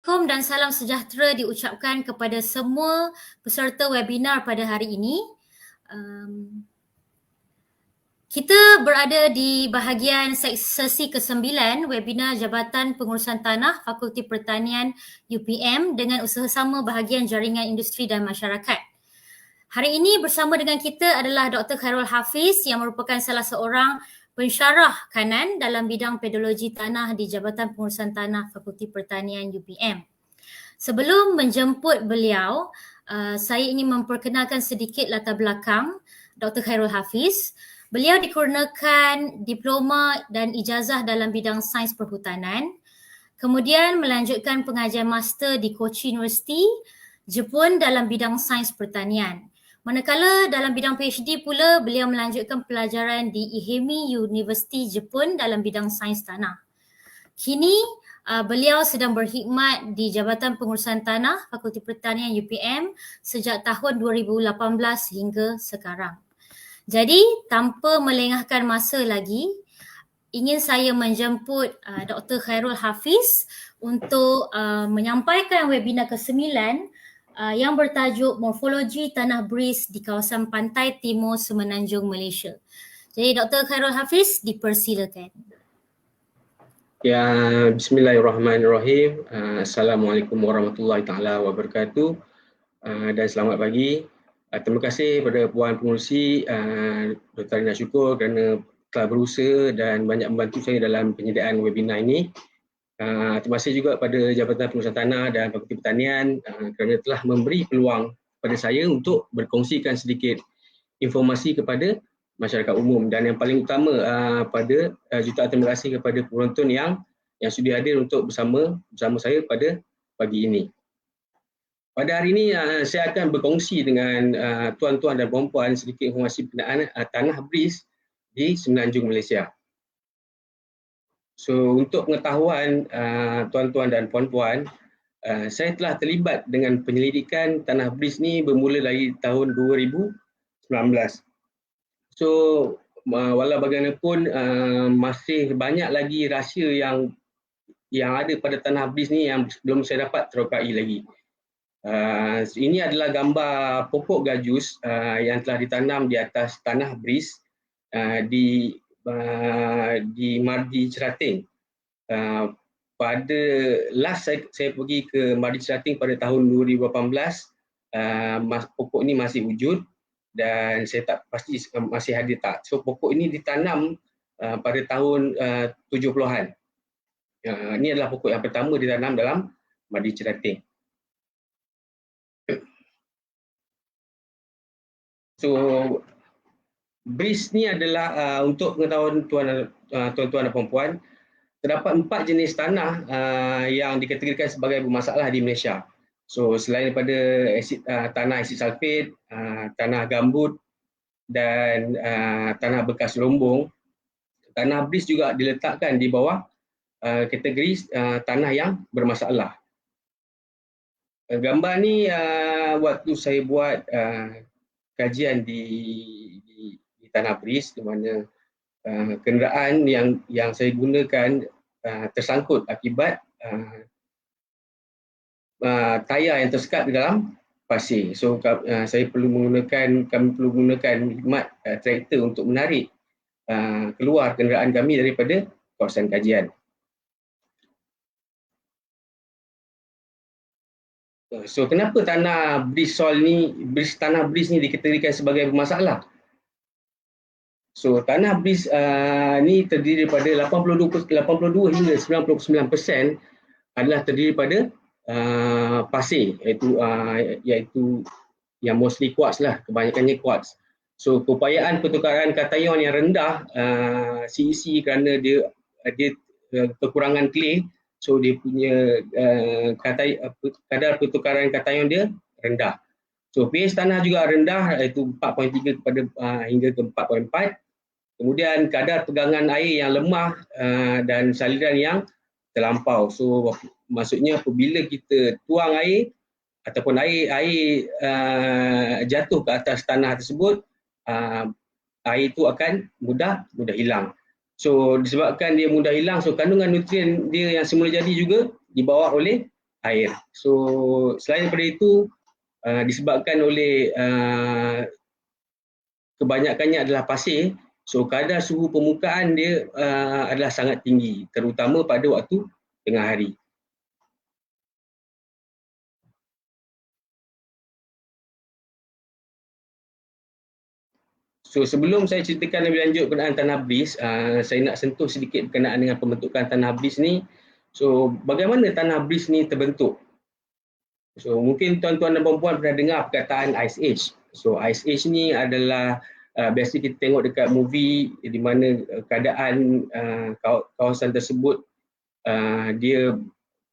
Assalamualaikum dan salam sejahtera diucapkan kepada semua peserta webinar pada hari ini. Kita berada di bahagian sesi ke-9 webinar Jabatan Pengurusan Tanah Fakulti Pertanian UPM dengan usaha-sama bahagian Jaringan Industri dan Masyarakat. Hari ini bersama dengan kita adalah Dr. Khairul Hafiz yang merupakan salah seorang pensyarah kanan dalam bidang pedologi tanah di Jabatan Pengurusan Tanah Fakulti Pertanian UPM. Sebelum menjemput beliau, saya ingin memperkenalkan sedikit latar belakang Dr. Khairul Hafiz. Beliau dikurniakan diploma dan ijazah dalam bidang sains perhutanan. Kemudian melanjutkan pengajian master di Kochi University, Jepun dalam bidang sains pertanian. Manakala dalam bidang PhD pula, beliau melanjutkan pelajaran di Ehime University Jepun dalam bidang sains tanah. Kini beliau sedang berkhidmat di Jabatan Pengurusan Tanah Fakulti Pertanian UPM sejak tahun 2018 hingga sekarang. Jadi tanpa melengahkan masa lagi, ingin saya menjemput Dr. Khairul Hafiz untuk menyampaikan webinar ke-9 yang bertajuk Morfologi Tanah Bris di kawasan pantai timur Semenanjung Malaysia. Jadi Dr. Khairul Hafiz dipersilakan. Ya, bismillahirrahmanirrahim. Assalamualaikum warahmatullahi taala wabarakatuh. Dan selamat pagi. Terima kasih kepada Puan Pengurusi Dr. Rina Syukur kerana telah berusaha dan banyak membantu saya dalam penyediaan webinar ini. Terima kasih juga kepada Jabatan Pengurusan Tanah dan Fakulti Pertanian kerana telah memberi peluang kepada saya untuk berkongsikan sedikit informasi kepada masyarakat umum, dan yang paling utama jutaan terima kasih kepada penonton yang sudi hadir untuk bersama saya pada pagi ini. Pada hari ini saya akan berkongsi dengan tuan-tuan dan puan-puan sedikit informasi berkenaan tanah bris di Semenanjung Malaysia. So untuk pengetahuan tuan-tuan dan puan-puan, saya telah terlibat dengan penyelidikan tanah bris ni bermula dari tahun 2019. So walau bagaimanapun masih banyak lagi rahsia yang ada pada tanah bris ni yang belum saya dapat terokai lagi. Ini adalah gambar pokok gajus yang telah ditanam di atas tanah bris di Mardi Cerating. Pada last saya pergi ke Mardi Cerating pada tahun 2018, pokok ini masih wujud dan saya tak pasti masih ada tak. So pokok ini ditanam pada tahun 70-an. Ini adalah pokok yang pertama ditanam dalam Mardi Cerating. So bris ni adalah untuk pengetahuan tuan-tuan dan puan-puan, terdapat 4 jenis tanah yang dikategorikan sebagai bermasalah di Malaysia. So selain daripada tanah asid sulfit, tanah gambut dan tanah bekas rombong, tanah bris juga diletakkan di bawah kategori tanah yang bermasalah. Gambar ni waktu saya buat kajian di tanah bris, di mana kenderaan yang saya gunakan tersangkut akibat tayar yang tersekat di dalam pasir. So kami perlu menggunakan khidmat traktor untuk menarik keluar kenderaan kami daripada kawasan kajian. So kenapa tanah bris ni dikategorikan sebagai bermasalah? So tanah bris ni terdiri daripada 82 hingga 99% adalah terdiri daripada pasir, iaitu yang mostly quartz lah, kebanyakannya quartz. So keupayaan pertukaran katayon yang rendah CEC kerana dia kekurangan clay, so dia punya kadar pertukaran katayon dia rendah. So pH tanah juga rendah, iaitu 4.3 hingga ke 4.4. Kemudian kadar pegangan air yang lemah dan saliran yang terlampau. So maksudnya apabila kita tuang air ataupun air jatuh ke atas tanah tersebut, air itu akan mudah hilang. So disebabkan dia mudah hilang, so kandungan nutrien dia yang semula jadi juga dibawa oleh air. So selain daripada itu, disebabkan oleh kebanyakannya adalah pasir, so kadar suhu permukaan dia adalah sangat tinggi, terutama pada waktu tengah hari. So sebelum saya ceritakan lebih lanjut berkenaan tanah bris, saya nak sentuh sedikit berkenaan dengan pembentukan tanah bris ni. So bagaimana tanah bris ni terbentuk? So mungkin tuan-tuan dan puan-puan pernah dengar perkataan Ice Age. So Ice Age ni adalah biasa kita tengok dekat movie di mana keadaan kawasan tersebut dia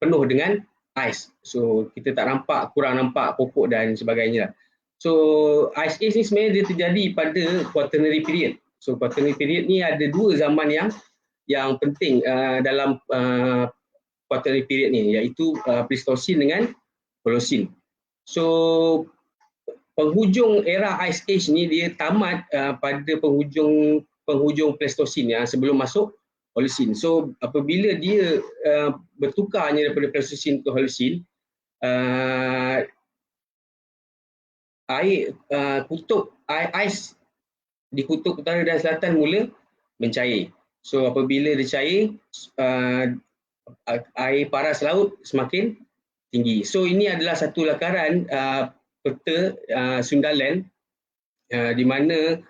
penuh dengan ais. So kita tak nampak, kurang nampak pokok dan sebagainya. So Ice Age ni sebenarnya dia terjadi pada Quaternary period. So Quaternary period ni ada dua zaman yang penting dalam Quaternary period ni, iaitu Pleistocene dengan Holocene. So penghujung era Ice Age ni dia tamat pada penghujung Pleistocene yang sebelum masuk Holocene. So apabila dia bertukarnya daripada Pleistocene ke Holocene, air kutub ais di kutub utara dan selatan mula mencair. So apabila dia cair, air paras laut semakin tinggi. So ini adalah satu lakaran peta Sundaland di mana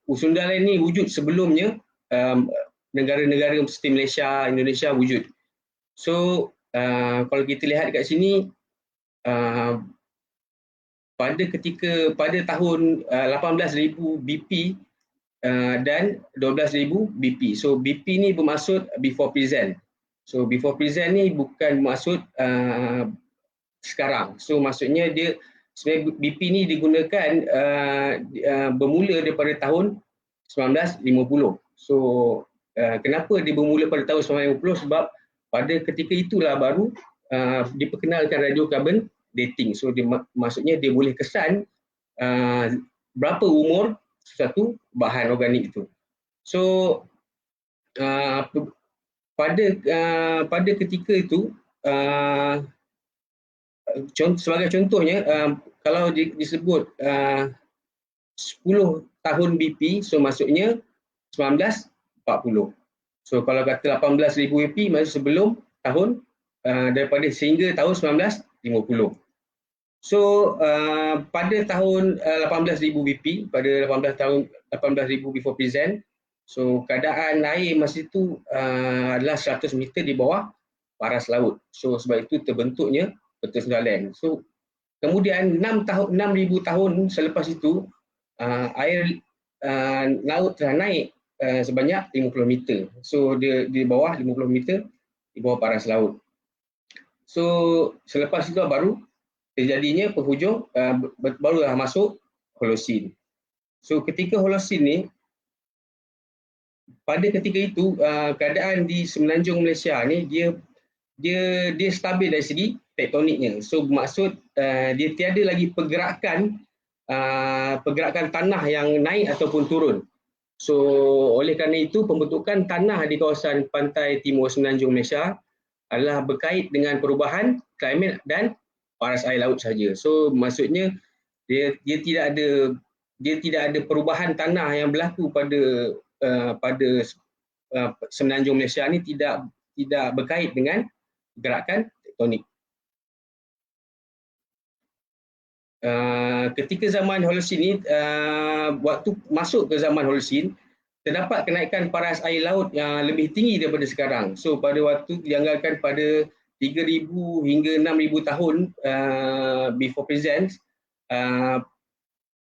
Sundaland ni wujud sebelumnya negara-negara seperti Malaysia, Indonesia wujud. So kalau kita lihat dekat sini, pada tahun 18,000 BP dan 12,000 BP. So BP ni bermaksud before present. So before present ni bukan maksud sekarang. So maksudnya dia sebenarnya BP ni digunakan bermula daripada tahun 1950. So kenapa dia bermula pada tahun 1950? Sebab pada ketika itulah baru diperkenalkan radiocarbon dating. So maksudnya dia boleh kesan berapa umur satu bahan organik itu. So pada ketika itu, sebagai contohnya, kalau disebut 10 tahun BP, so maksudnya 1940. So kalau kata 18,000 BP, maksud sebelum tahun daripada sehingga tahun 1950. So pada tahun 18,000 BP, pada 18,000 before present, so keadaan air masa itu adalah 100 meter di bawah paras laut. So sebab itu terbentuknya peta Sundaland. So kemudian 6,000 tahun selepas itu, air laut telah naik sebanyak 50 meter. So dia di bawah 50 meter di bawah paras laut. So selepas itu baru terjadinya penghujung, barulah masuk Holocene. So ketika Holocene ni, pada ketika itu keadaan di Semenanjung Malaysia ni dia stabil dari segi tektoniknya. So bermaksud dia tiada lagi pergerakan tanah yang naik ataupun turun. So oleh kerana itu pembentukan tanah di kawasan pantai timur Semenanjung Malaysia adalah berkait dengan perubahan klimat dan paras air laut saja. So maksudnya dia tidak ada perubahan tanah yang berlaku pada Semenanjung Malaysia ni tidak berkait dengan gerakan tektonik. Ketika zaman Holocene ni, waktu masuk ke zaman Holocene, terdapat kenaikan paras air laut yang lebih tinggi daripada sekarang. So pada waktu dianggarkan pada 3,000 hingga 6,000 tahun before present,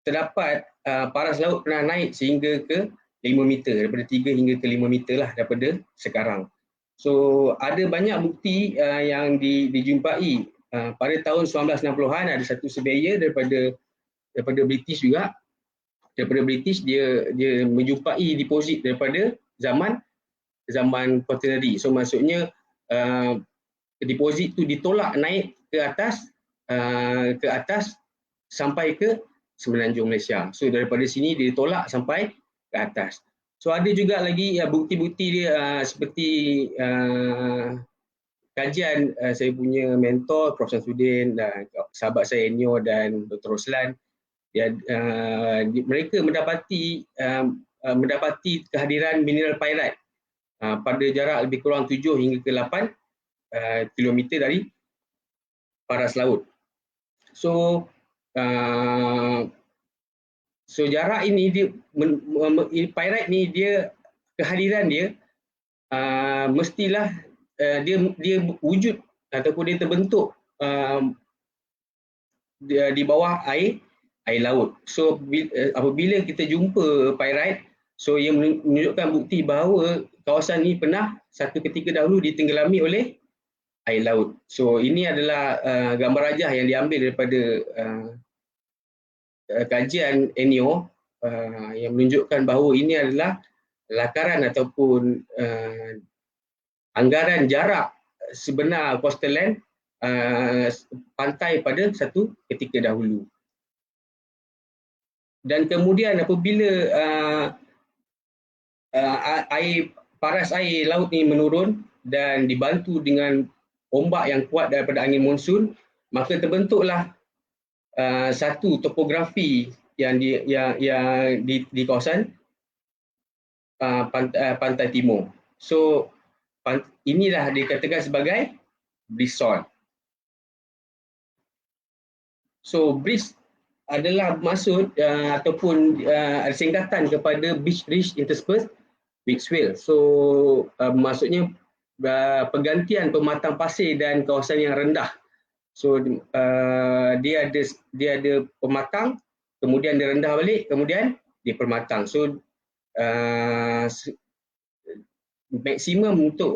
terdapat paras laut pernah naik sehingga ke 5 meter, daripada 3 hingga ke 5 meter lah daripada sekarang. So ada banyak bukti yang dijumpai pada tahun 1960-an. Ada satu surveyor daripada British juga. Daripada British dia menjumpai deposit daripada zaman Quaternary. So maksudnya deposit tu ditolak naik ke atas sampai ke Semenanjung Malaysia. So daripada sini dia ditolak sampai ke atas. So ada juga lagi bukti-bukti dia seperti kajian saya punya mentor Prof. Samsudin dan sahabat saya Enyo dan Dr. Roslan, mereka mendapati kehadiran mineral pyrite pada jarak lebih kurang 7 hingga ke 8 kilometer dari paras laut. So jarak ini pyrite ni dia kehadiran dia mestilah dia wujud ataupun dia terbentuk di bawah air laut. So apabila kita jumpa pyrite, so ia menunjukkan bukti bahawa kawasan ini pernah satu ketika dahulu ditenggelami oleh air laut. So ini adalah gambar rajah yang diambil daripada kajian Enyo yang menunjukkan bahawa ini adalah lakaran ataupun anggaran jarak sebenar coastal land pantai pada satu ketika dahulu. Dan kemudian apabila paras air laut ni menurun dan dibantu dengan ombak yang kuat daripada angin monsun, maka terbentuklah satu topografi yang di kawasan pantai timur. So inilah dikatakan sebagai bristol. So bris adalah maksud ataupun singkatan kepada beach ridge interspersed with swale. So maksudnya pergantian pematang pasir dan kawasan yang rendah. So dia ada pematang, kemudian dia rendah balik, kemudian dia permatang. So maksimum untuk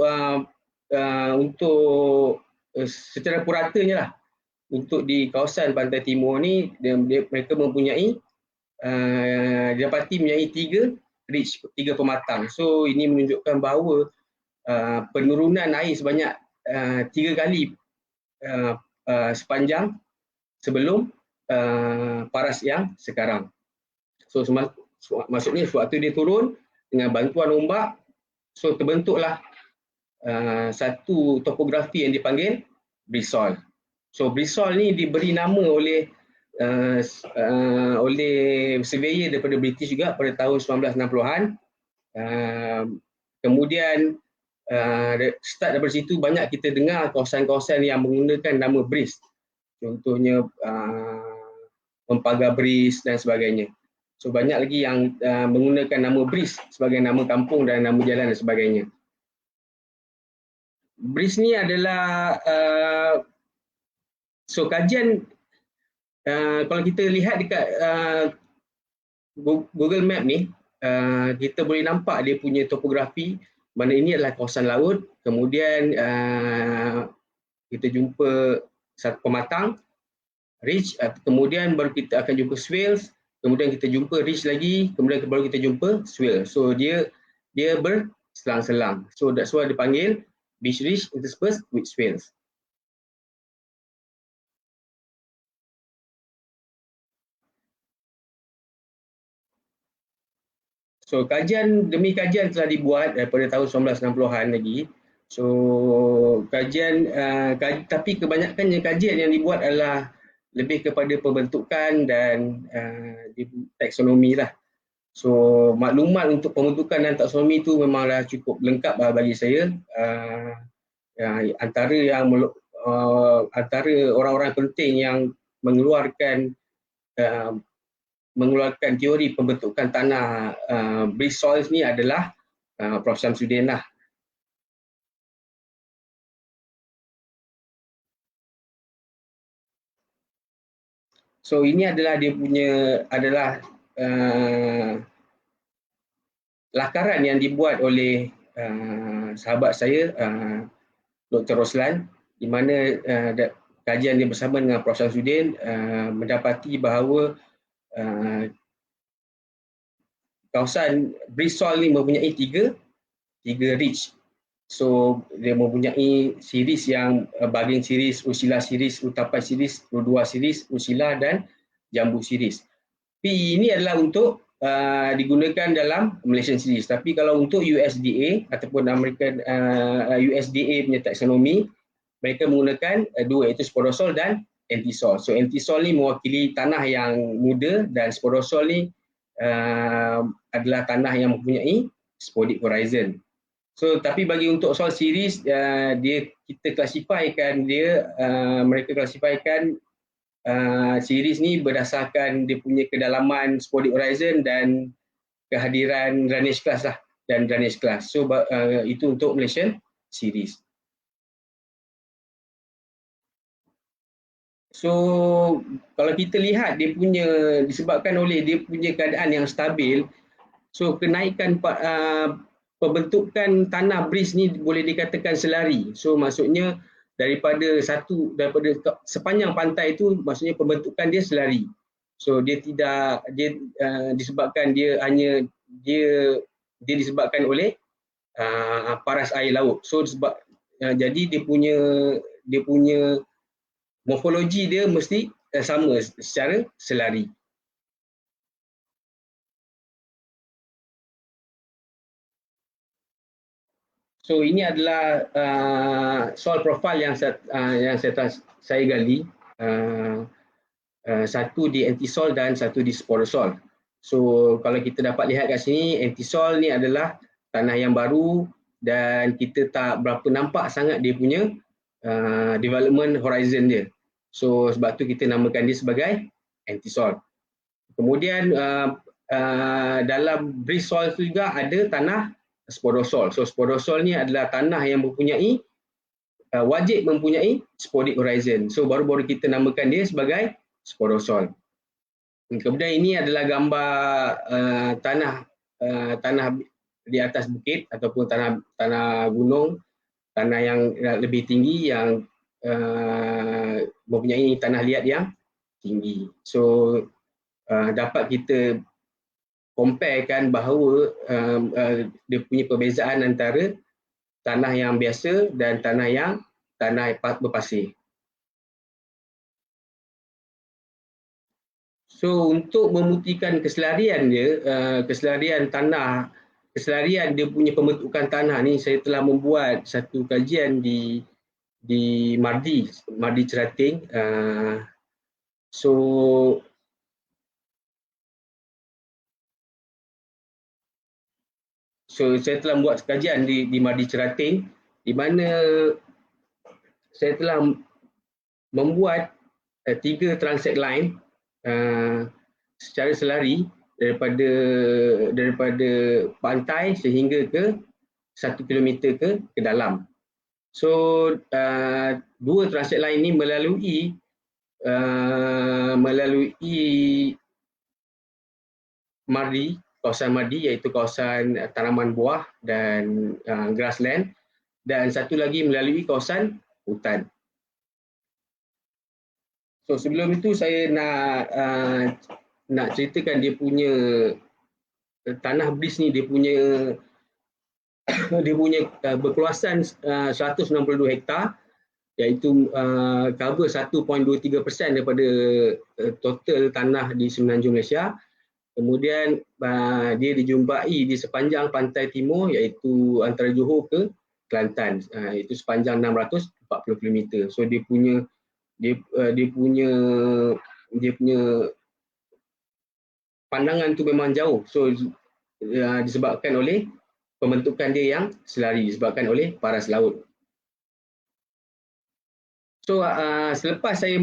secara puratanya lah, untuk di kawasan pantai timur ni mereka mempunyai didapati mempunyai 3 ridge, 3 pematang. So ini menunjukkan bahawa penurunan air sebanyak 3 kali sepanjang sebelum paras yang sekarang. So maksudnya sewaktu dia turun dengan bantuan ombak, so terbentuklah satu topografi yang dipanggil bristol. So bristol ni diberi nama oleh surveyor daripada British juga pada tahun 1960-an. Kemudian start daripada situ banyak kita dengar kawasan-kawasan yang menggunakan nama BRIS. Contohnya Mempagar BRIS dan sebagainya. So banyak lagi yang menggunakan nama BRIS sebagai nama kampung dan nama jalan dan sebagainya. BRIS ni adalah so kajian kalau kita lihat dekat Google Map ni, kita boleh nampak dia punya topografi, mana ini adalah kawasan laut, kemudian kita jumpa satu pematang, ridge, kemudian baru kita akan jumpa swales, kemudian kita jumpa ridge lagi, kemudian baru kita jumpa swale. So dia berselang-selang. So that's why dipanggil beach ridge interspersed with swales. So kajian demi kajian telah dibuat pada tahun 1960-an lagi. So kajian tapi kebanyakannya kajian yang dibuat adalah lebih kepada pembentukan dan taksonomi lah. So maklumat untuk pembentukan dan taksonomi itu memanglah cukup lengkap bagi saya. Antara orang-orang penting yang mengeluarkan teori pembentukan tanah base soils ni adalah Prof. Samsudin lah. So ini adalah dia punya lakaran yang dibuat oleh sahabat saya Dr. Roslan, di mana kajian dia bersama dengan Prof. Samsudin mendapati bahawa kawasan bristol ni mempunyai tiga ridge. So dia mempunyai series yang Bagging series, Usila series, Utapai series, Rodua series, Usila dan Jambu series. Tapi ini adalah untuk digunakan dalam Malaysian series. Tapi kalau untuk USDA ataupun American USDA punya taksonomi, mereka menggunakan dua, iaitu sporosol dan entisol. So entisol ni mewakili tanah yang muda dan sporosol ni adalah tanah yang mempunyai spodic horizon. So tapi bagi untuk soil series kita klasifikasikan dia, mereka klasifikasikan series ni berdasarkan dia punya kedalaman spodic horizon dan kehadiran drainage class lah, dan drainage class. So itu untuk Malaysian series. So kalau kita lihat dia punya, disebabkan oleh dia punya keadaan yang stabil, so kenaikan pembentukan tanah bris ni boleh dikatakan selari. So maksudnya daripada sepanjang pantai itu, maksudnya pembentukan dia selari. So dia disebabkan dia disebabkan oleh paras air laut. So jadi dia punya morfologi dia mesti sama secara selari. So ini adalah soil profile yang saya gali, satu di entisol dan satu di sporosol. So kalau kita dapat lihat kat sini, entisol ni adalah tanah yang baru dan kita tak berapa nampak sangat dia punya development horizon dia. So sebab tu kita namakan dia sebagai entisol. Kemudian dalam bris soil tu juga ada tanah sporosol. So sporosol ni adalah tanah yang mempunyai wajib mempunyai spodic horizon. So baru-baru kita namakan dia sebagai sporosol. Kemudian ini adalah gambar tanah di atas bukit ataupun tanah gunung, tanah yang lebih tinggi yang mempunyai tanah liat yang tinggi. So dapat kita comparekan bahawa dia punya perbezaan antara tanah yang biasa dan tanah berpasir. So untuk membuktikan keselarian dia, keselarian dia punya pembentukan tanah ni, saya telah membuat satu kajian di Mardi Cerating. So saya telah membuat kajian di Mardi Cerating, di mana saya telah membuat 3 transect line secara selari daripada pantai sehingga ke 1 km ke dalam. So 2 transect line ini melalui Mardi, kawasan Mardi, iaitu kawasan tanaman buah dan grassland, dan satu lagi melalui kawasan hutan. So sebelum itu saya nak ceritakan dia punya tanah bris ni, dia punya berkeluasan 162 hektar, iaitu cover 1.23% daripada total tanah di Semenanjung Malaysia. Kemudian dia dijumpai di sepanjang pantai timur, iaitu antara Johor ke Kelantan, itu sepanjang 640 km. So dia punya pandangan tu memang jauh. So disebabkan oleh pembentukan dia yang selari, disebabkan oleh paras laut. So selepas saya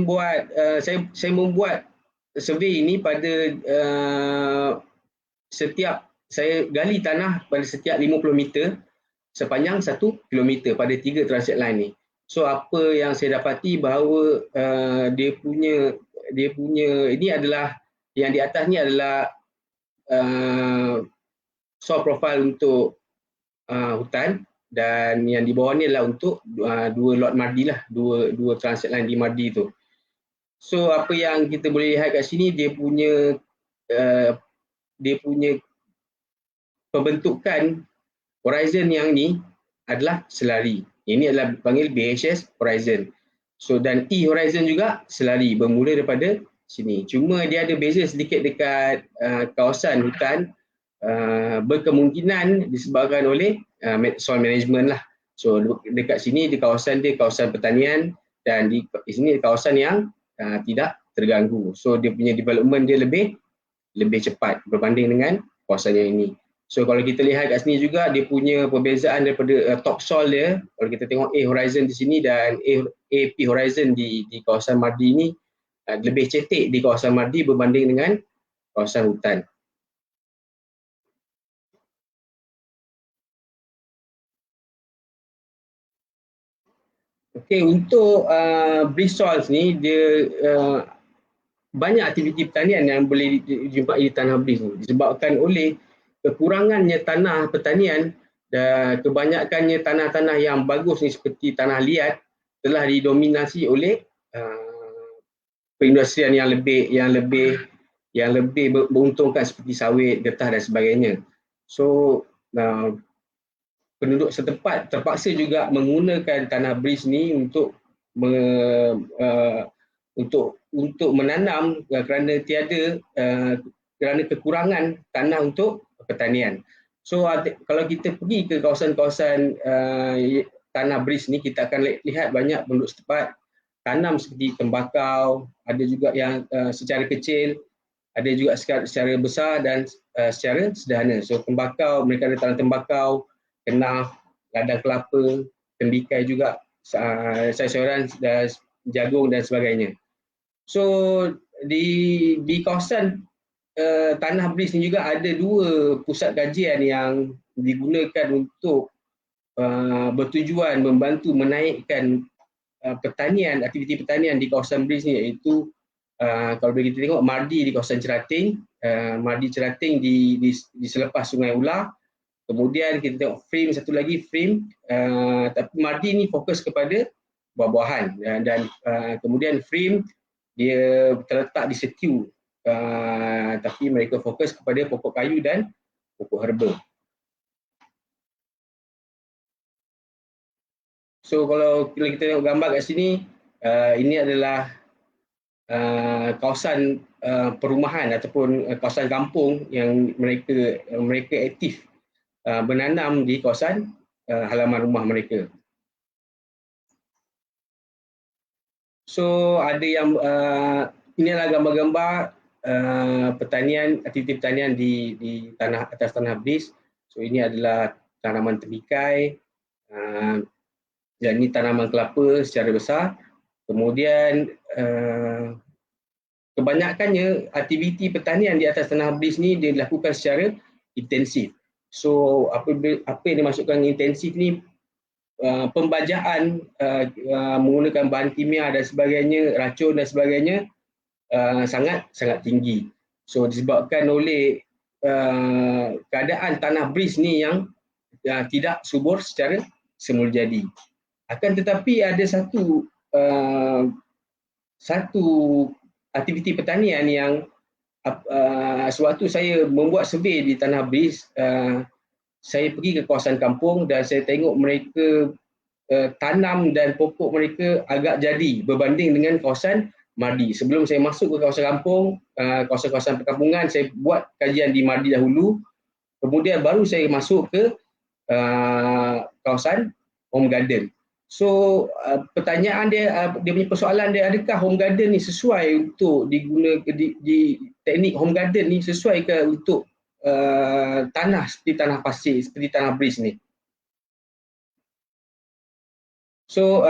membuat survey ini pada setiap, saya gali tanah pada setiap 50 meter sepanjang 1 km pada 3 transect line ni. So apa yang saya dapati bahawa dia punya ini adalah, yang di atas ni adalah soil profile untuk hutan, dan yang di bawah ni adalah untuk 2 lot Mardi lah, dua transect line di Mardi tu. So apa yang kita boleh lihat kat sini, dia punya pembentukan horizon yang ni adalah selari. Ini adalah panggil BHS horizon. So dan E horizon juga selari, bermula daripada sini. Cuma dia ada beza sedikit dekat kawasan hutan, berkemungkinan disebabkan oleh soil management lah. So dekat sini di kawasan dia kawasan pertanian, dan di sini kawasan yang tidak terganggu. So dia punya development dia lebih cepat berbanding dengan kawasan yang ini. So kalau kita lihat kat sini juga, dia punya perbezaan daripada topsoil dia. Kalau kita tengok A horizon di sini dan AP horizon di kawasan Mardi ini, lebih cetek di kawasan Mardi berbanding dengan kawasan hutan. Okey, untuk breeze soils ni dia banyak aktiviti pertanian yang boleh dijumpai di tanah breeze ni, disebabkan oleh kekurangannya tanah pertanian dan kebanyakannya tanah-tanah yang bagus ni seperti tanah liat telah didominasi oleh perindustrian yang lebih beruntungkan seperti sawit, getah dan sebagainya. So penduduk setempat terpaksa juga menggunakan tanah breeze ni untuk menanam kerana kerana kekurangan tanah untuk pertanian. So kalau kita pergi ke kawasan-kawasan tanah breeze ni, kita akan lihat banyak penduduk setempat tanam seperti tembakau, ada juga yang secara kecil, ada juga secara besar dan secara sederhana. So tembakau, mereka ada tanam tembakau, kenaf, ladang kelapa, tembikai juga, sayur-sayuran, jagung dan sebagainya. So di kawasan tanah breeze ni juga ada 2 pusat kajian yang digunakan untuk bertujuan membantu menaikkan pertanian, aktiviti pertanian di kawasan breeze ni, iaitu kalau kita tengok Mardi di kawasan Cerating, Mardi Cerating di selepas Sungai Ular. Kemudian kita tengok frame satu lagi, frame tapi Mardi ni fokus kepada buah-buahan, dan kemudian frame dia terletak di setiu, tapi mereka fokus kepada pokok kayu dan pokok herba. So kalau kita tengok gambar kat sini, ini adalah kawasan perumahan ataupun kawasan kampung yang mereka aktif menanam di kawasan halaman rumah mereka. So ada yang ini adalah gambar-gambar pertanian, aktiviti pertanian di atas tanah breeze. So ini adalah tanaman tembikai, dan ini tanaman kelapa secara besar. Kemudian kebanyakannya aktiviti pertanian di atas tanah breeze ni dia dilakukan secara intensif. So apa yang dimaksudkan intensif ni, pembajaan menggunakan bahan kimia dan sebagainya, racun dan sebagainya sangat tinggi. So disebabkan oleh keadaan tanah breeze ni yang tidak subur secara semula jadi. Akan tetapi ada satu aktiviti pertanian yang sewaktu saya membuat survey di tanah breeze, saya pergi ke kawasan kampung dan saya tengok mereka tanam dan pokok mereka agak jadi berbanding dengan kawasan Mardi. Sebelum saya masuk ke kawasan kampung, kawasan-kawasan perkampungan, saya buat kajian di Mardi dahulu, kemudian baru saya masuk ke kawasan home garden. So pertanyaan dia punya persoalan dia, adakah home garden ni sesuai untuk digunakan di teknik home garden ni sesuai ke untuk tanah seperti tanah pasir, seperti tanah breeze ni. So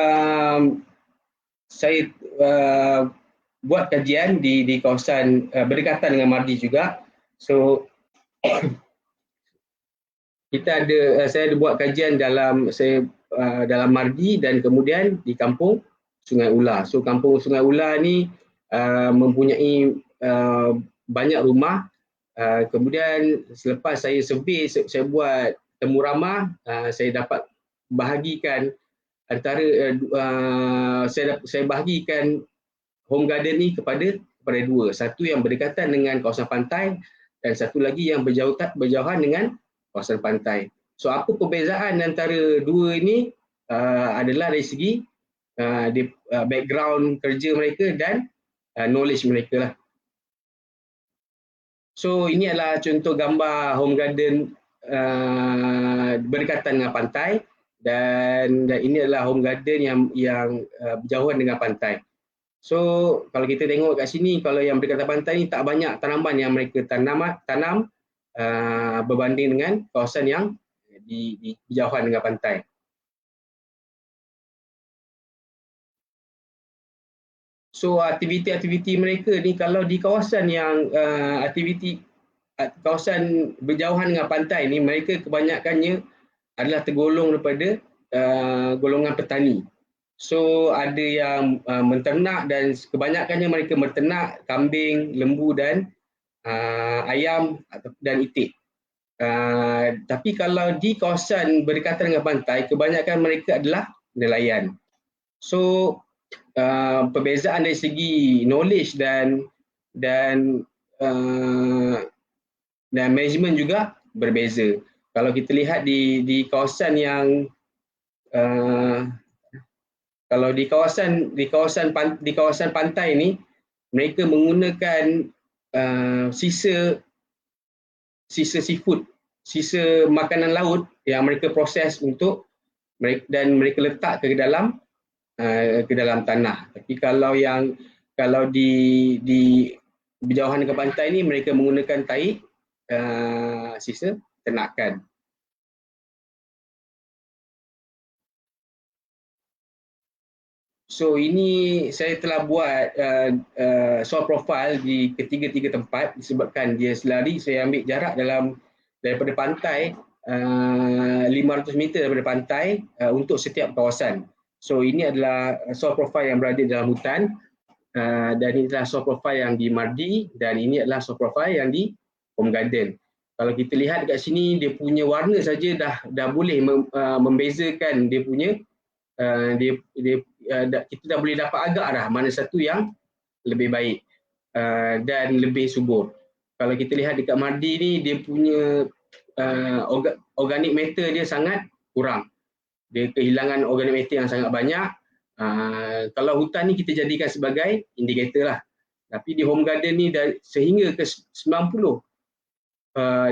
saya buat kajian di kawasan berdekatan dengan Mardi juga. So saya ada buat kajian dalam Mardi dan kemudian di kampung Sungai Ular. So kampung Sungai Ular ni mempunyai banyak rumah. Kemudian selepas saya survey, saya buat temu ramah, saya dapat bahagikan antara saya bahagikan home garden ni kepada 2. Satu yang berdekatan dengan kawasan pantai dan satu lagi yang berjauhan dengan kawasan pantai. So apa perbezaan antara 2 ini adalah dari segi background kerja mereka dan knowledge mereka lah. So ini adalah contoh gambar home garden berdekatan dengan pantai. dan ini adalah home garden yang berjauhan dengan pantai. So kalau kita tengok kat sini, kalau yang berdekatan pantai ni tak banyak tanaman yang mereka tanam berbanding dengan kawasan yang di berjauhan dengan pantai. So aktiviti-aktiviti mereka ni kalau di kawasan yang kawasan berjauhan dengan pantai ni, mereka kebanyakannya adalah tergolong daripada golongan petani. So ada yang menternak dan kebanyakannya mereka menternak kambing, lembu dan ayam dan itik. Tapi kalau di kawasan berdekatan dengan pantai, kebanyakan mereka adalah nelayan. So perbezaan dari segi knowledge dan management juga berbeza. Kalau kita lihat di kawasan yang kalau di kawasan pantai ni, mereka menggunakan sisa seafood, sisa makanan laut yang mereka proses dan mereka letak ke dalam tanah. Tapi kalau di berjauhan ke pantai ni, mereka menggunakan tahi sisa ternakan. So ini saya telah buat soil profile di ketiga-tiga tempat disebabkan dia selari. Saya ambil jarak daripada pantai 500 meter daripada pantai untuk setiap kawasan. So ini adalah soil profile yang berada dalam hutan dan ini adalah soil profile yang di Mardi dan ini adalah soil profile yang di Home Garden. Kalau kita lihat dekat sini, dia punya warna saja dah boleh membezakan dia punya kita dah boleh dapat agak dah mana satu yang lebih baik dan lebih subur. Kalau kita lihat dekat Mardi ni, dia punya organic matter dia sangat kurang. Dia kehilangan organic matter yang sangat banyak. Kalau hutan ni kita jadikan sebagai indikator lah. Tapi di Home Garden ni sehingga ke 90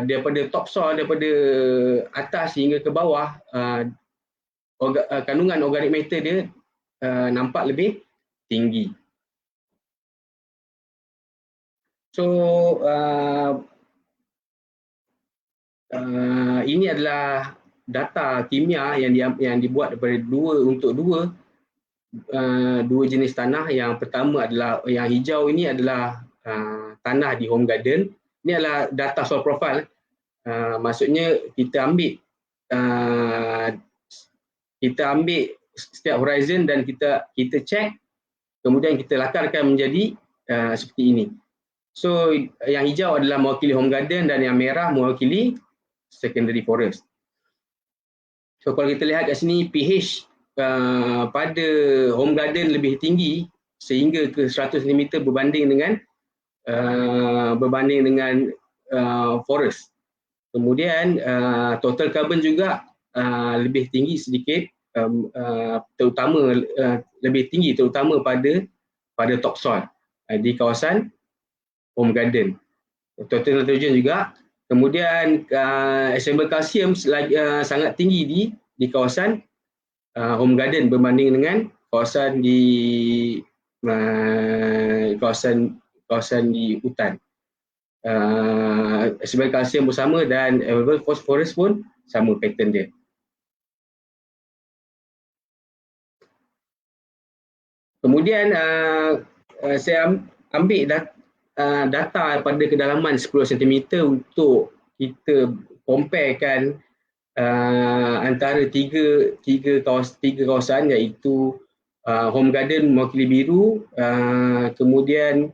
daripada topsoil, daripada atas hingga ke bawah, kandungan organic matter dia nampak lebih tinggi. So ini adalah data kimia yang dibuat daripada dua jenis tanah. Yang pertama adalah yang hijau, ini adalah tanah di Home Garden. Ini adalah data soil profile. Maksudnya kita ambil setiap horizon dan kita check, kemudian kita lakarkan menjadi seperti ini. So yang hijau adalah mewakili Home Garden dan yang merah mewakili secondary forest. So kalau kita lihat kat sini, pH pada Home Garden lebih tinggi sehingga ke 100 mm berbanding dengan forest. Kemudian total carbon juga lebih tinggi sedikit, lebih tinggi terutama pada topsoil di kawasan Home Garden. Total nitrogen juga. Kemudian assembled kalsium sangat tinggi di kawasan Home Garden berbanding dengan kawasan di hutan. Assembled kalsium pun sama dan available phosphorus pun sama pattern dia. Kemudian saya ambil data pada kedalaman 10 cm untuk kita comparekan antara tiga kawasan, iaitu Home Garden mewakili biru, kemudian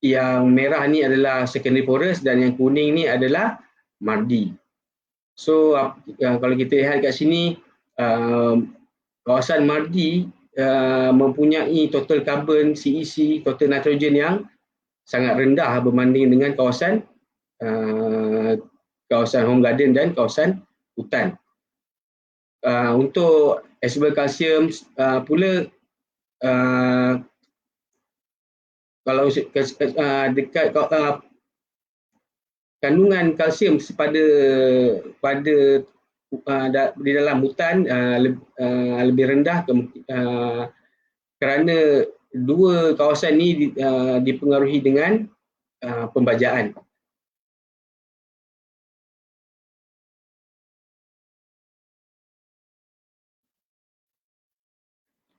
yang merah ni adalah secondary forest dan yang kuning ni adalah Mardi. So kalau kita lihat kat sini, kawasan Mardi mempunyai total carbon, CEC, total nitrogen yang sangat rendah berbanding dengan kawasan Home Garden dan kawasan hutan. Untuk assembled kalsium pula, kalau dekat kandungan kalsium pada di dalam hutan lebih rendah kerana dua kawasan ini dipengaruhi dengan pembajaan.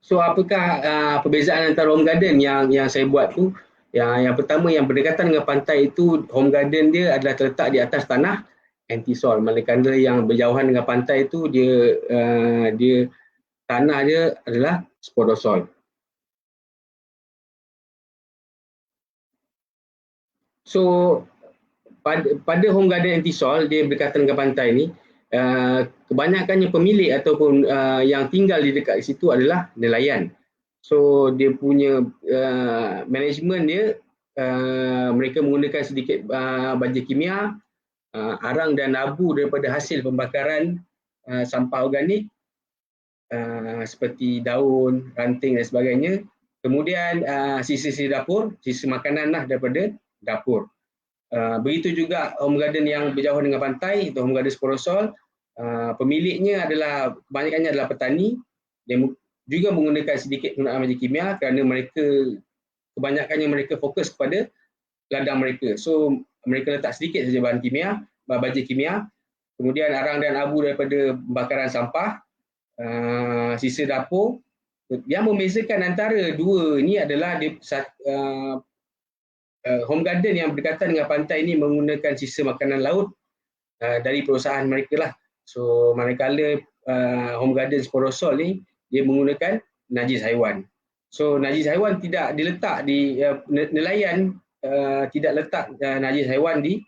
So apakah perbezaan antara home garden yang saya buat tu? Yang pertama, yang berdekatan dengan pantai itu, home garden dia adalah terletak di atas tanah anti-soil. Manakala yang berjauhan dengan pantai itu dia tanah dia adalah sporosol. So pada home garden anti-soil, dia berdekatan dengan pantai ni, kebanyakannya pemilik ataupun yang tinggal di dekat situ adalah nelayan. So dia punya management dia, mereka menggunakan sedikit baja kimia, arang dan abu daripada hasil pembakaran sampah organik seperti daun, ranting dan sebagainya. Kemudian sisa-sisa dapur, sisa makanan lah daripada dapur. Begitu juga home garden yang berjauhan dengan pantai, itu home garden sporosol. Pemiliknya adalah, kebanyakannya adalah petani. Dia juga menggunakan sedikit penggunaan baja kimia kerana kebanyakannya mereka fokus kepada ladang mereka. So mereka letak sedikit saja bahan kimia, baja kimia, kemudian arang dan abu daripada pembakaran sampah, sisa dapur. Yang membezakan antara dua ini adalah home garden yang berdekatan dengan pantai ini menggunakan sisa makanan laut dari perusahaan mereka lah. So manakala home garden sporosol ni dia menggunakan najis haiwan. So najis haiwan tidak diletak di nelayan, tidak letak najis haiwan di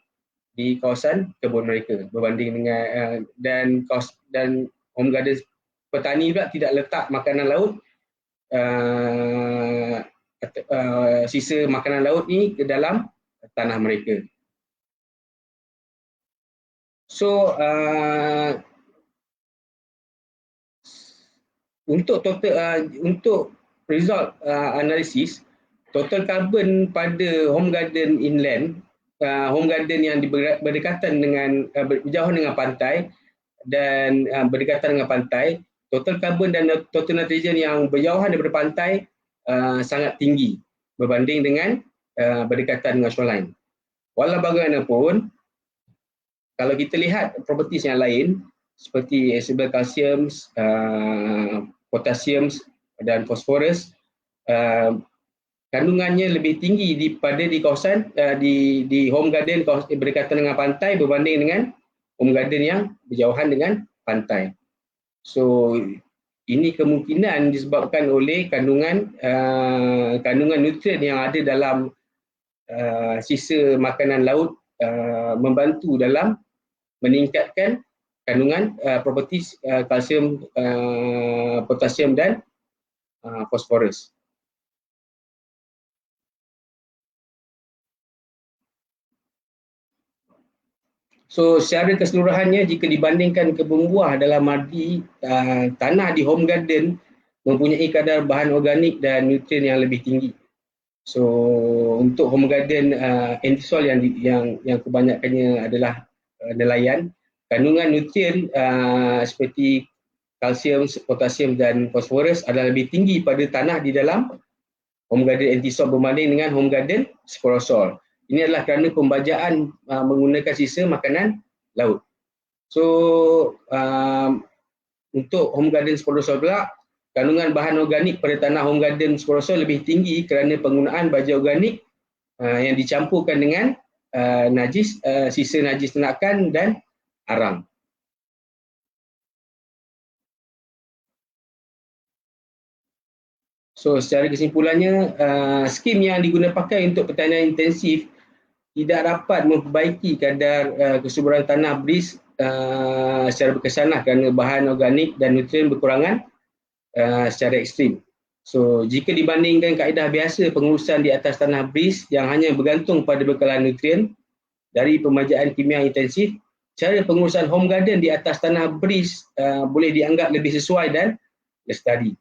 kawasan kebun mereka, berbanding dengan dan home garden petani pula tidak letak makanan laut, sisa makanan laut ni ke dalam tanah mereka. So untuk result analisis, total carbon pada home garden inland, home garden yang berdekatan dengan berjauhan dengan pantai dan berdekatan dengan pantai, total carbon dan total nitrogen yang berjauhan daripada pantai sangat tinggi berbanding dengan berdekatan dengan shoreline. Walau bagaimanapun, kalau kita lihat properties yang lain seperti soluble kalsium, potasium dan fosforus, kandungannya lebih tinggi daripada di kawasan di home garden berdekatan dengan pantai berbanding dengan home garden yang berjauhan dengan pantai. So ini kemungkinan disebabkan oleh kandungan nutrien yang ada dalam sisa makanan laut, membantu dalam meningkatkan kandungan properties kalsium, potasium dan fosforus. So secara keseluruhannya, jika dibandingkan kebun buah dalam arti tanah di home garden mempunyai kadar bahan organik dan nutrien yang lebih tinggi. So untuk home garden anti-soil yang kebanyakannya adalah nelayan, kandungan nutrien seperti kalsium, potasium dan fosforus adalah lebih tinggi pada tanah di dalam home garden anti-soil berbanding dengan home garden sporosol. Ini adalah kerana pembajaan menggunakan sisa makanan laut. So untuk home garden sporosol pula, kandungan bahan organik pada tanah home garden sporosol lebih tinggi kerana penggunaan baja organik yang dicampurkan dengan sisa najis ternakan dan arang. So secara kesimpulannya, skim yang digunakan pakai untuk pertanian intensif tidak dapat memperbaiki kadar kesuburan tanah BRIS secara berkesanlah kerana bahan organik dan nutrien berkurangan secara ekstrim. So jika dibandingkan kaedah biasa pengurusan di atas tanah BRIS yang hanya bergantung pada bekalan nutrien dari pemajaan kimia intensif, cara pengurusan home garden di atas tanah BRIS boleh dianggap lebih sesuai dan lestari.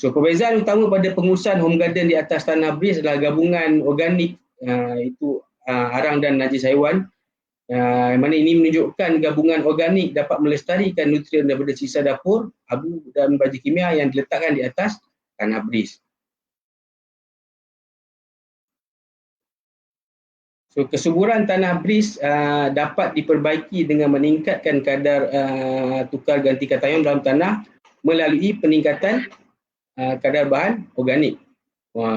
So perbezaan utama pada pengurusan home garden di atas tanah BRIS adalah gabungan organik, itu arang dan najis haiwan, Mana ini menunjukkan gabungan organik dapat melestarikan nutrien daripada sisa dapur, abu dan baja kimia yang diletakkan di atas tanah beris. So, kesuburan tanah beris dapat diperbaiki dengan meningkatkan kadar tukar ganti kation dalam tanah melalui peningkatan kadar bahan organik.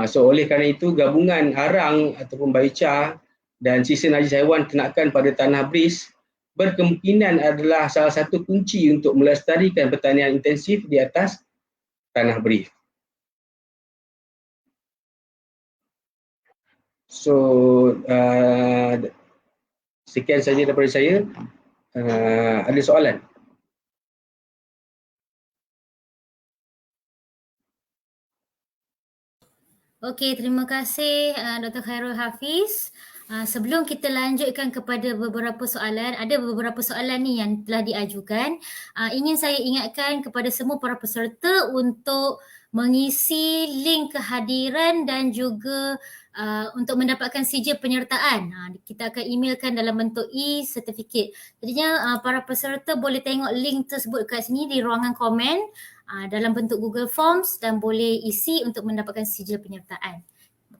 So, oleh kerana itu, gabungan arang ataupun biochar dan sisa najis haiwan ternakan pada tanah beris berkemungkinan adalah salah satu kunci untuk melestarikan pertanian intensif di atas tanah beris. So, sekian saja daripada saya. Ada soalan? Okey, terima kasih Dr. Khairul Hafiz. Sebelum kita lanjutkan kepada beberapa soalan, ada beberapa soalan ni yang telah diajukan. Ingin saya ingatkan kepada semua para peserta untuk mengisi link kehadiran dan juga untuk mendapatkan sijil penyertaan. Kita akan emailkan dalam bentuk e-certificate. Jadinya para peserta boleh tengok link tersebut kat sini di ruangan komen dalam bentuk Google Forms dan boleh isi untuk mendapatkan sijil penyertaan.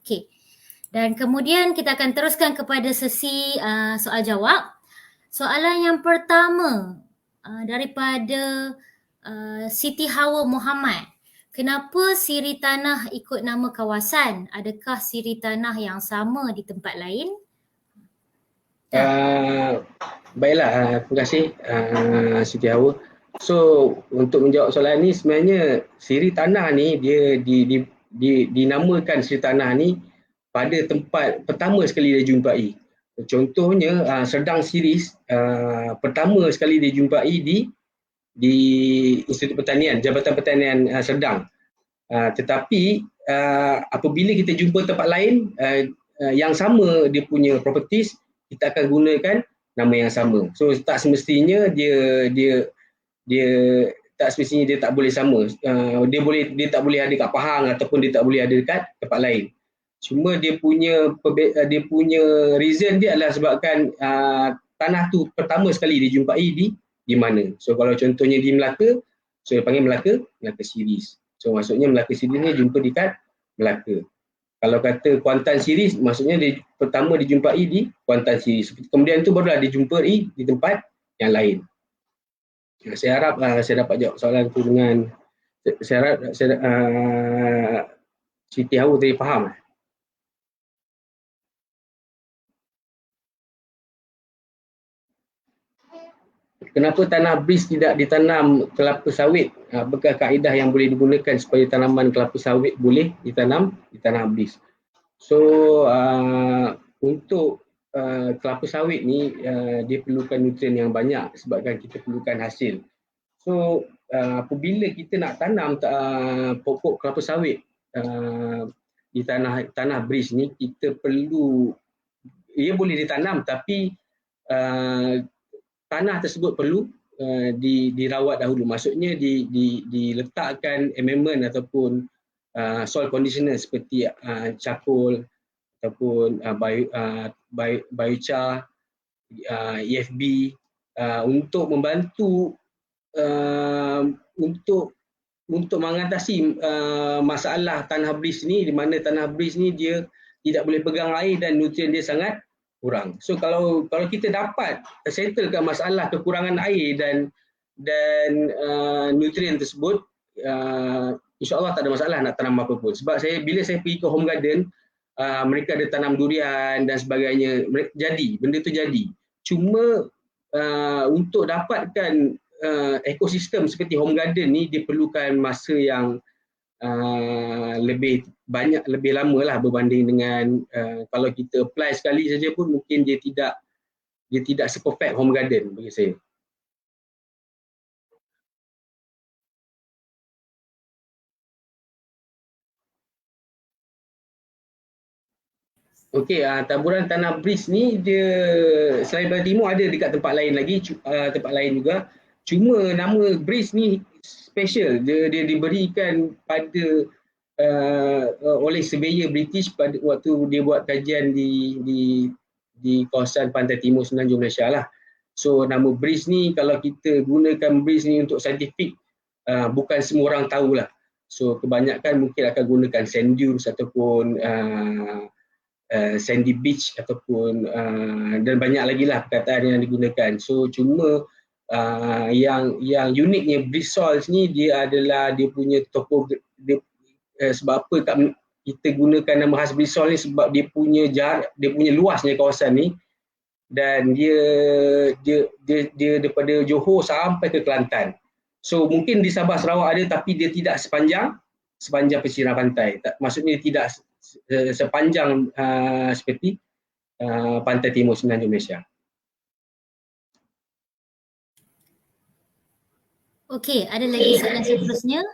Okey. Dan kemudian kita akan teruskan kepada sesi soal jawab. Soalan yang pertama daripada Siti Hawa Muhammad. Kenapa siri tanah ikut nama kawasan? Adakah siri tanah yang sama di tempat lain? Baiklah, terima kasih Siti Hawa. So, untuk menjawab soalan ni, sebenarnya siri tanah ni dia dinamakan siri tanah ni pada tempat pertama sekali dia jumpai. Contohnya Serdang Series pertama sekali dijumpai di Institut Pertanian, Jabatan Pertanian Serdang. Tetapi apabila kita jumpa tempat lain yang sama dia punya properties, kita akan gunakan nama yang sama. So tak semestinya dia tak semestinya dia tak boleh sama. Dia tak boleh ada kat Pahang ataupun dia tak boleh ada dekat tempat lain. Cuma dia punya reason dia adalah sebabkan tanah tu pertama sekali dijumpai di mana. So kalau contohnya di Melaka, so dia panggil Melaka Series. So maksudnya Melaka Series ni jumpa dekat Melaka. Kalau kata Kuantan Series, maksudnya dia pertama dijumpai di Kuantan Series. Kemudian tu barulah dijumpai di tempat yang lain. Saya harap saya dapat jawab soalan tu dengan saya harap Siti Hawa tadi faham. Kenapa tanah beris tidak ditanam kelapa sawit? Apakah kaedah yang boleh digunakan supaya tanaman kelapa sawit boleh ditanam di tanah beris? So untuk kelapa sawit ni dia perlukan nutrien yang banyak sebabkan kita perlukan hasil. So apabila kita nak tanam pokok kelapa sawit di tanah beris ni, kita perlu, ia boleh ditanam tapi tanah tersebut perlu dirawat dahulu. Maksudnya diletakkan amendment ataupun soil conditioner seperti charcoal ataupun biochar, EFB untuk membantu untuk mengatasi masalah tanah beris ni, di mana tanah beris ni dia tidak boleh pegang air dan nutrien dia sangat kurang. So kalau kita dapat settlekan masalah kekurangan air dan nutrien tersebut, insya-Allah tak ada masalah nak tanam apa pun. Sebab bila saya pergi ke home garden, mereka ada tanam durian dan sebagainya, benda tu jadi. Cuma untuk dapatkan ekosistem seperti home garden ni, dia perlukan masa yang lebih lama lah berbanding dengan kalau kita apply sekali saja pun mungkin dia tidak se-perfect home garden bagi saya. Okey, taburan tanah beris ni dia selain Barat Timur ada dekat tempat lain lagi, tempat lain juga. Cuma nama beris ni special, dia diberikan pada oleh surveyor British pada waktu dia buat kajian di di kawasan pantai timur semenanjung Malaysia lah. So nama BRIS ni, kalau kita gunakan BRIS ni untuk saintifik, bukan semua orang tahulah. So kebanyakan mungkin akan gunakan sand dunes ataupun sandy beach ataupun dan banyak lagi lah perkataan yang digunakan. So cuma yang uniknya BRISOL ni, dia adalah dia punya sebab apa kita gunakan nama khas BRISOL ni, sebab dia punya jarak, dia punya luasnya kawasan ni, dan dia daripada Johor sampai ke Kelantan. So mungkin di Sabah Sarawak ada, tapi dia tidak sepanjang pesisir pantai. Maksudnya tidak sepanjang seperti pantai timur semenanjung Malaysia. Okey, ada lagi soalan seterusnya.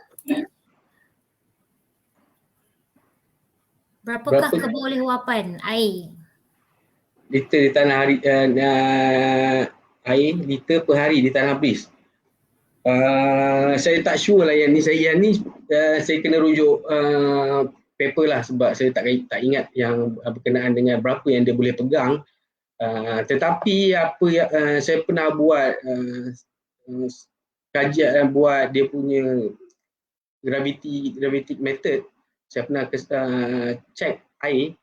Berapakah keboleh luapan air? Liter di tanah hari, air liter per hari di tanah BRIS. Saya tak sure lah yang ni. Saya kena rujuk paper lah, sebab saya tak ingat yang berkenaan dengan berapa yang dia boleh pegang. Tetapi apa saya pernah buat kajian, buat dia punya gravitic method. Saya pernah check air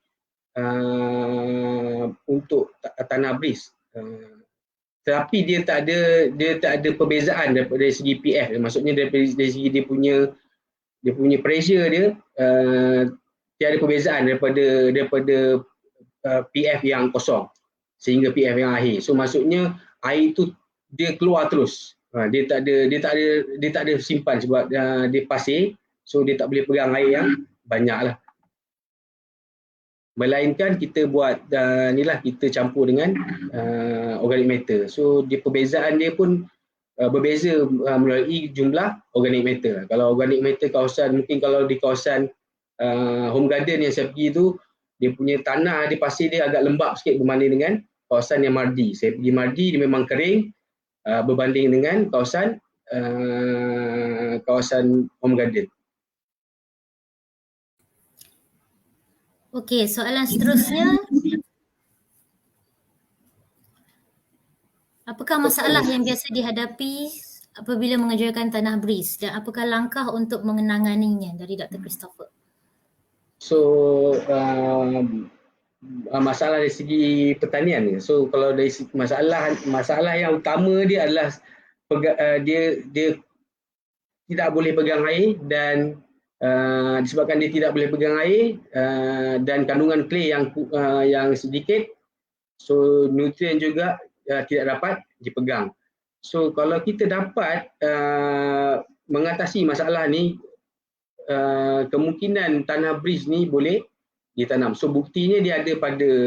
untuk tanah BRIS. Tetapi dia tak ada perbezaan daripada segi PF. Maksudnya dari segi dia punya pressure dia, tiada perbezaan daripada PF yang kosong sehingga PF yang akhir. So maksudnya air tu dia keluar terus. Dia tak ada simpan sebab dia pasir. So dia tak boleh pegang air yang banyak lah. Melainkan kita buat kita campur dengan organic matter. So perbezaan dia pun berbeza melalui jumlah organic matter. Kalau organic matter kawasan, mungkin kalau di kawasan home garden yang saya pergi tu, dia punya tanah di pasir dia agak lembap sikit berbanding dengan kawasan yang Mardi. Saya pergi Mardi, dia memang kering berbanding dengan kawasan home garden. Okey, soalan seterusnya. Apakah masalah yang biasa dihadapi apabila mengejarkan tanah BRIS, dan apakah langkah untuk mengenanganinya, dari Dr. Christopher? So masalah dari segi pertanian ni. So kalau dari segi masalah yang utama dia adalah dia tidak boleh pegang air, dan disebabkan dia tidak boleh pegang air dan kandungan clay yang sedikit, so nutrien juga tidak dapat dipegang. So kalau kita dapat mengatasi masalah ni, kemungkinan tanah BRIS ni boleh ditanam. So buktinya dia ada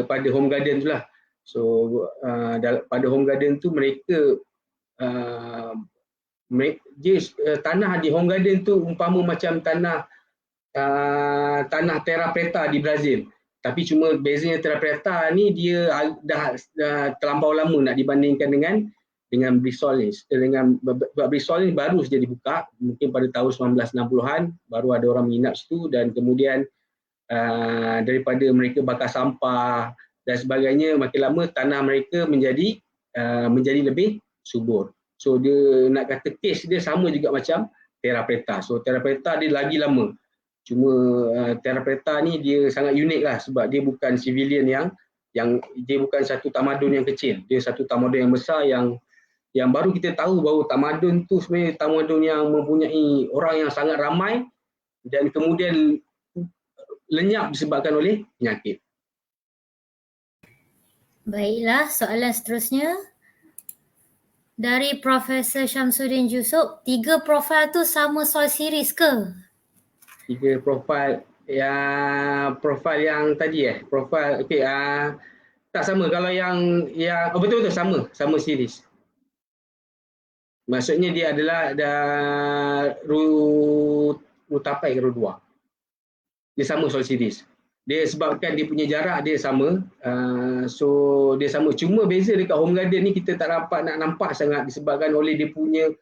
pada home garden tu lah. So pada home garden tu mereka tanah di home garden tu umpama macam tanah terra preta di Brazil. Tapi cuma bezanya terra preta ni dia dah terlampau lama nak dibandingkan dengan BRISOL ni. BRISOL ni baru saja dibuka, mungkin pada tahun 1960-an baru ada orang minat situ, dan kemudian daripada mereka bakar sampah dan sebagainya, makin lama tanah mereka menjadi lebih subur. So dia nak kata taste dia sama juga macam terra preta. So terra preta dia lagi lama. Cuma terra preta ni dia sangat unik lah, sebab dia bukan civilian yang dia bukan satu tamadun yang kecil. Dia satu tamadun yang besar yang baru kita tahu bahawa tamadun tu sebenarnya tamadun yang mempunyai orang yang sangat ramai dan kemudian lenyap disebabkan oleh penyakit. Baiklah, soalan seterusnya dari Profesor Syamsuddin Yusof. 3 profil tu sama soil series ke? 3 profil yang tadi profil okey, tak sama. Kalau yang betul sama series. Maksudnya dia adalah Rutapai ke Rudua. Dia sama soil series. Dia sebabkan dia punya jarak dia sama, so dia sama. Cuma beza dekat home garden ni kita tak dapat nak nampak sangat disebabkan oleh dia punya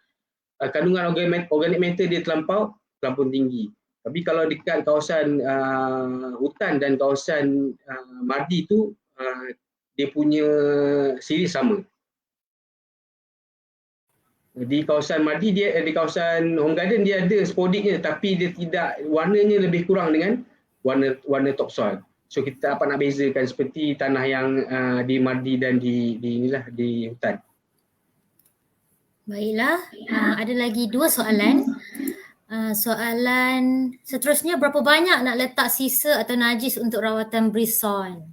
kandungan organic matter dia terlampau tinggi. Tapi kalau dekat kawasan hutan dan kawasan Mardi tu dia punya series sama. Di kawasan Mardi di kawasan Home Garden dia ada spodiknya, tapi dia tidak, warnanya lebih kurang dengan warna topsoil. So kita apa nak bezakan seperti tanah yang di Mardi dan di inilah di hutan. Baiklah, ada lagi 2 soalan. Soalan seterusnya, berapa banyak nak letak sisa atau najis untuk rawatan brison?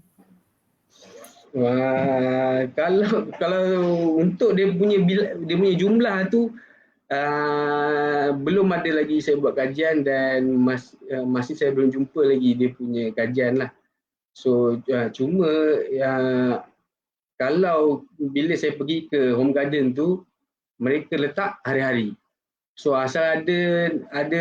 Kalau untuk dia punya jumlah tu belum ada lagi saya buat kajian dan masih saya belum jumpa lagi dia punya kajian lah. So cuma kalau bila saya pergi ke Home Garden tu, mereka letak hari-hari. So asal ada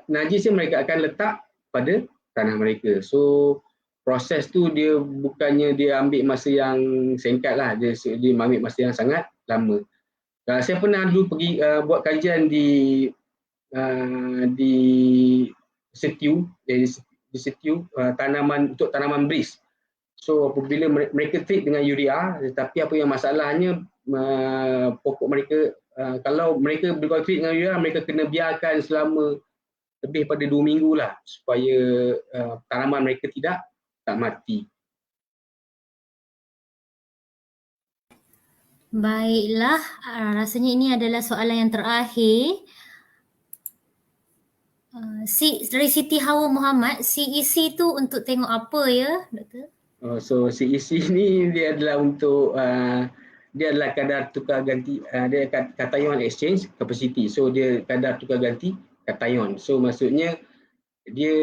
najisnya mereka akan letak pada tanah mereka. So proses tu dia bukannya dia ambil masa yang singkat lah, dia ambil masa yang sangat lama. Saya pernah dulu pergi buat kajian di Setiu, tanaman untuk tanaman beris. So apabila mereka treat dengan urea, tetapi apa yang masalahnya pokok mereka, kalau mereka treat dengan urea, mereka kena biarkan selama lebih pada 2 minggu lah supaya tanaman mereka tak mati. Baiklah, rasanya ini adalah soalan yang terakhir. Dari Siti Hawa Muhammad, CEC tu untuk tengok apa ya, Doktor? So CEC ni dia adalah untuk dia adalah kadar tukar ganti, dia cation exchange capacity. So dia kadar tukar ganti cation. So maksudnya dia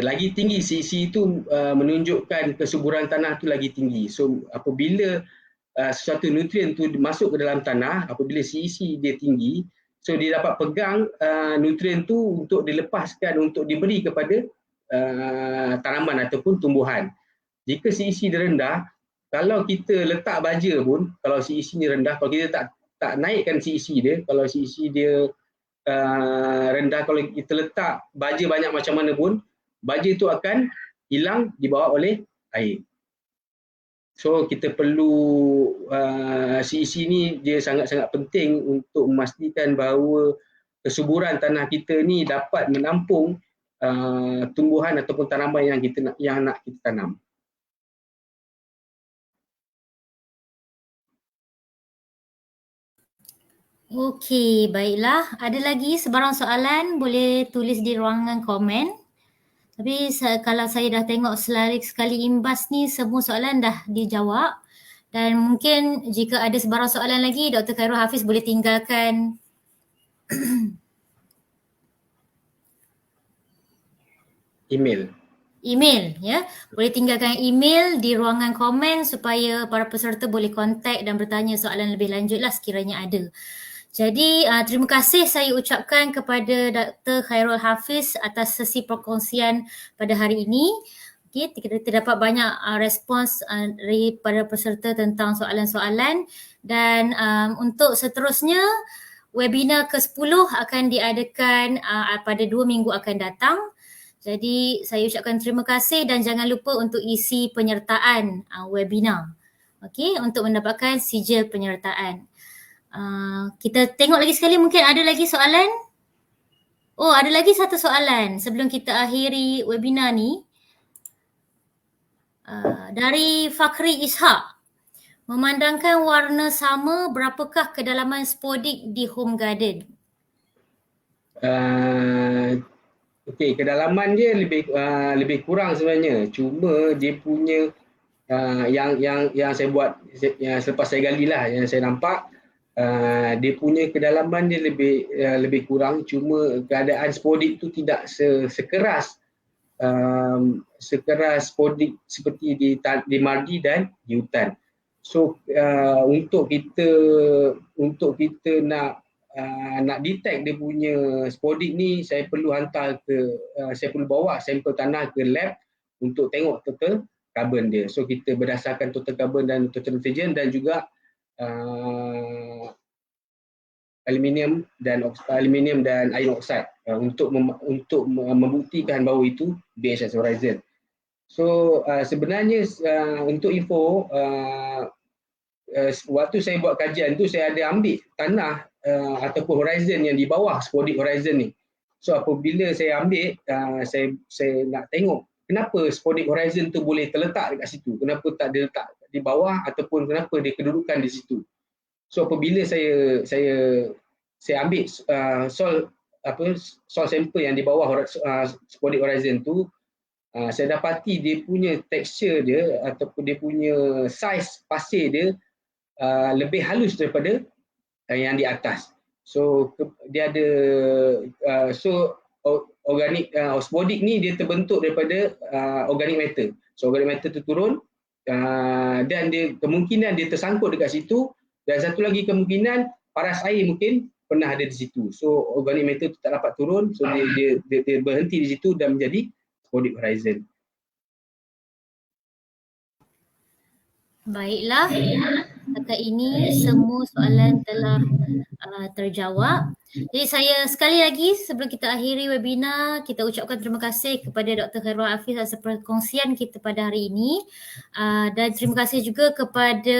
lagi tinggi, CEC itu menunjukkan kesuburan tanah tu lagi tinggi. So apabila sesuatu nutrien tu masuk ke dalam tanah, apabila CEC dia tinggi, so dia dapat pegang nutrien tu untuk dilepaskan, untuk diberi kepada tanaman ataupun tumbuhan. Jika CEC dia rendah, kalau kita letak baja pun, kalau CEC ni rendah, kalau kita tak naikkan CEC dia, kalau CEC dia rendah, kalau kita letak baja banyak macam mana pun, baja itu akan hilang dibawa oleh air. So kita perlu CEC ni dia sangat-sangat penting untuk memastikan bahawa kesuburan tanah kita ni dapat menampung tumbuhan ataupun tanaman yang nak kita tanam. Okey, baiklah. Ada lagi sebarang soalan boleh tulis di ruangan komen. Tapi kalau saya dah tengok sekali imbas ni semua soalan dah dijawab. Dan mungkin jika ada sebarang soalan lagi, Dr. Khairul Hafiz boleh tinggalkan email ya. Boleh tinggalkan email di ruangan komen supaya para peserta boleh kontak dan bertanya soalan lebih lanjut lah sekiranya ada. Jadi terima kasih saya ucapkan kepada Dr. Khairul Hafiz atas sesi perkongsian pada hari ini. Okay, kita terdapat banyak respons daripada peserta tentang soalan-soalan dan untuk seterusnya webinar ke-10 akan diadakan pada 2 minggu akan datang. Jadi saya ucapkan terima kasih dan jangan lupa untuk isi penyertaan webinar. Okay, untuk mendapatkan sijil penyertaan. Kita tengok lagi sekali, mungkin ada lagi soalan? Oh, ada lagi satu soalan sebelum kita akhiri webinar ni. Dari Fakri Ishak. Memandangkan warna sama, berapakah kedalaman spodik di Home Garden? Okey, kedalaman dia lebih kurang sebenarnya. Cuma dia punya yang saya buat, yang selepas saya gali lah, yang saya nampak dia punya kedalaman dia lebih kurang, cuma keadaan spodik tu tidak sekeras spodik seperti di Mardi dan di hutan. So untuk kita nak detect dia punya spodik ni, saya perlu bawa sampel tanah ke lab untuk tengok total carbon dia. So kita berdasarkan total carbon dan total nitrogen dan juga aluminium dan iron oxide untuk membuktikan bahawa itu BHS horizon. So sebenarnya untuk info, waktu saya buat kajian tu saya ada ambil tanah ataupun horizon yang di bawah sporadic horizon ni. So apabila saya ambil, saya nak tengok kenapa sporadic horizon tu boleh terletak dekat situ, kenapa tak diletak di bawah ataupun kenapa dia kedudukan di situ. So apabila saya ambil soil sample yang di bawah sporadic horizon tu, saya dapati dia punya tekstur dia ataupun dia punya saiz pasir dia lebih halus daripada yang di atas. So dia ada organik sporadic ni dia terbentuk daripada organic matter. So organic matter tu turun dan dia kemungkinan dia tersangkut dekat situ, dan satu lagi kemungkinan paras air mungkin pernah ada di situ. So organic matter tu tak dapat turun, so dia berhenti di situ dan menjadi sporadic horizon. Baiklah, setakat ini semua soalan telah terjawab. Jadi saya sekali lagi sebelum kita akhiri webinar, kita ucapkan terima kasih kepada Dr. Khairul Hafiz atas perkongsian kita pada hari ini, dan terima kasih juga kepada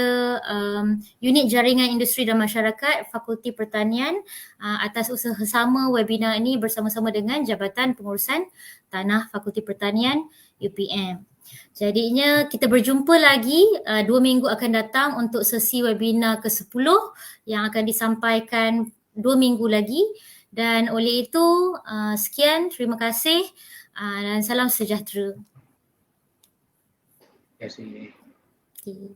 Unit Jaringan Industri dan Masyarakat Fakulti Pertanian atas usaha sama webinar ini bersama-sama dengan Jabatan Pengurusan Tanah Fakulti Pertanian UPM. Jadinya kita berjumpa lagi 2 minggu akan datang untuk sesi webinar ke-10 yang akan disampaikan 2 minggu lagi, dan oleh itu sekian, terima kasih dan salam sejahtera. Terima kasih. Okay.